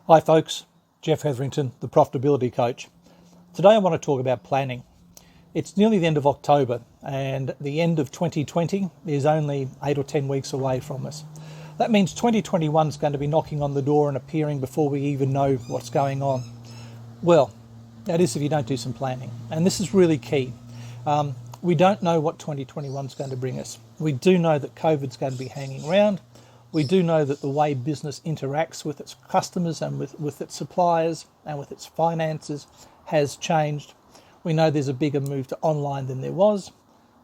Hi folks, Jeff Hetherington, the Profitability Coach. Today I want to talk about planning. It's nearly the end of October and the end of 2020 is only 8 or 10 weeks away from us. That means 2021 is going to be knocking on the door and appearing before we even know what's going on. Well, that is if you don't do some planning. And this is really key. We don't know what 2021 is going to bring us. We do know that COVID's going to be hanging around. We do know that the way business interacts with its customers and with its suppliers and with its finances has changed. We know there's a bigger move to online than there was.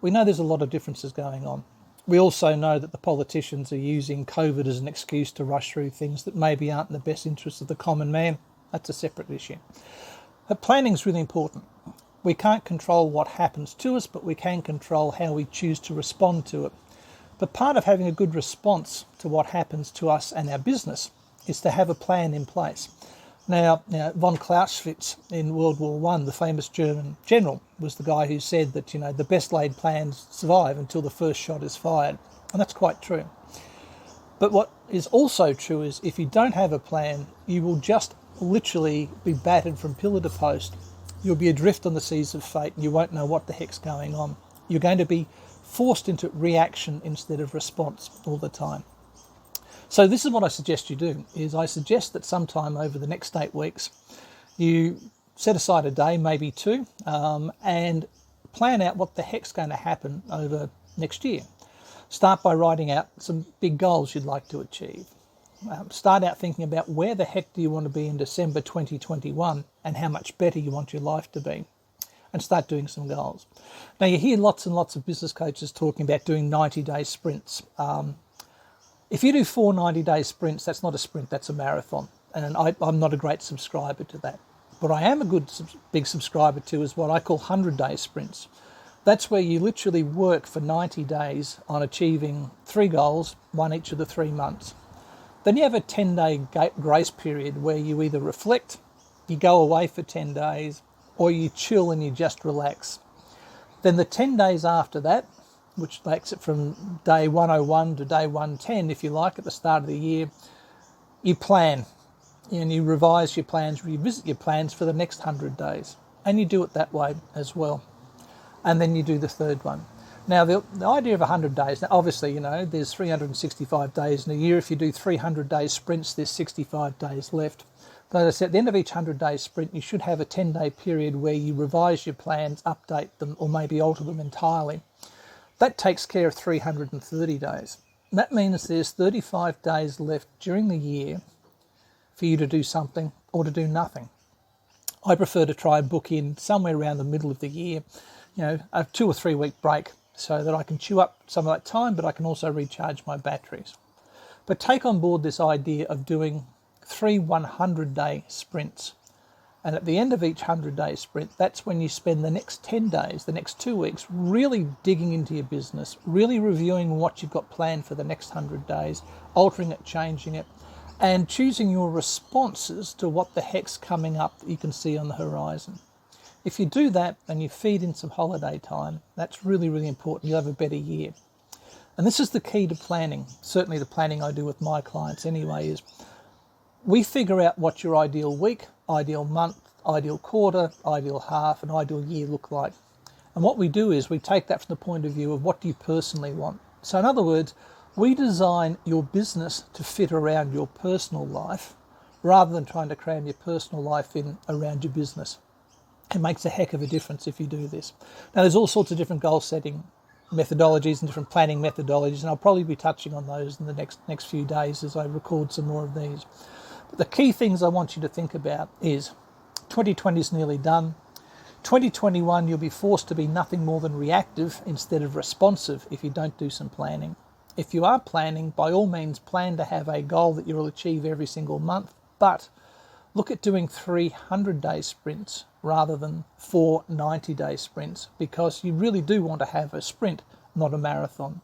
We know there's a lot of differences going on. We also know that the politicians are using COVID as an excuse to rush through things that maybe aren't in the best interest of the common man. That's a separate issue. But planning is really important. We can't control what happens to us, but we can control how we choose to respond to it. But part of having a good response to what happens to us and our business is to have a plan in place. Now von Clausewitz in World War I, the famous German general, was the guy who said that, the best laid plans survive until the first shot is fired. And that's quite true. But what is also true is if you don't have a plan, you will just literally be battered from pillar to post. You'll be adrift on the seas of fate and you won't know what the heck's going on. You're going to be forced into reaction instead of response all the time. So this is what I suggest you do, is I suggest that sometime over the next 8 weeks, you set aside a day, maybe two, and plan out what the heck's going to happen over next year. Start by writing out some big goals you'd like to achieve. Start out thinking about where the heck do you want to be in December 2021 and how much better you want your life to be. And start doing some goals. Now you hear lots and lots of business coaches talking about doing 90-day sprints. If you do 4 90-day sprints, that's not a sprint, that's a marathon. And I'm not a great subscriber to that. What I am a big subscriber to is what I call 100-day sprints. That's where you literally work for 90 days on achieving 3 goals, one each of the 3 months. Then you have a 10-day grace period where you either reflect, you go away for 10 days, or you chill and you just relax. Then the 10 days after that, which takes it from day 101 to day 110, if you like, at the start of the year, you plan and you revise your plans, revisit your plans for the next 100 days. And you do it that way as well. And then you do the third one. Now, the idea of 100 days, now obviously, there's 365 days in a year. If you do 300-day sprints, there's 65 days left. But as I said, at the end of each 100-day sprint, you should have a 10-day period where you revise your plans, update them, or maybe alter them entirely. That takes care of 330 days. That means there's 35 days left during the year for you to do something or to do nothing. I prefer to try and book in somewhere around the middle of the year, a 2 or 3 week break so that I can chew up some of that time, but I can also recharge my batteries. But take on board this idea of doing 3 100-day sprints. And at the end of each 100-day sprint, that's when you spend the next 10 days, the next 2 weeks, really digging into your business, really reviewing what you've got planned for the next 100 days, altering it, changing it, and choosing your responses to what the heck's coming up that you can see on the horizon. If you do that and you feed in some holiday time, that's really, really important. You'll have a better year. And this is the key to planning. Certainly the planning I do with my clients anyway is we figure out what your ideal week, ideal month, ideal quarter, ideal half, and ideal year look like. And what we do is we take that from the point of view of what do you personally want. So in other words, we design your business to fit around your personal life rather than trying to cram your personal life in around your business. It makes a heck of a difference if you do this. Now there's all sorts of different goal setting methodologies and different planning methodologies, and I'll probably be touching on those in the next few days as I record some more of these. But the key things I want you to think about is 2020 is nearly done. 2021, you'll be forced to be nothing more than reactive instead of responsive if you don't do some planning. If you are planning, by all means, plan to have a goal that you will achieve every single month, but look at doing 300-day sprints rather than 4 90-day sprints, because you really do want to have a sprint, not a marathon.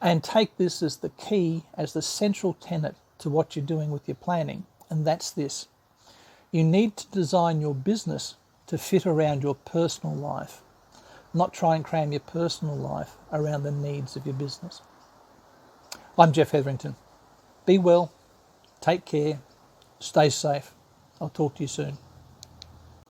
And take this as the key, as the central tenet to what you're doing with your planning, and that's this. You need to design your business to fit around your personal life, not try and cram your personal life around the needs of your business. I'm Jeff Hetherington. Be well, take care, Stay safe. I'll talk to you soon.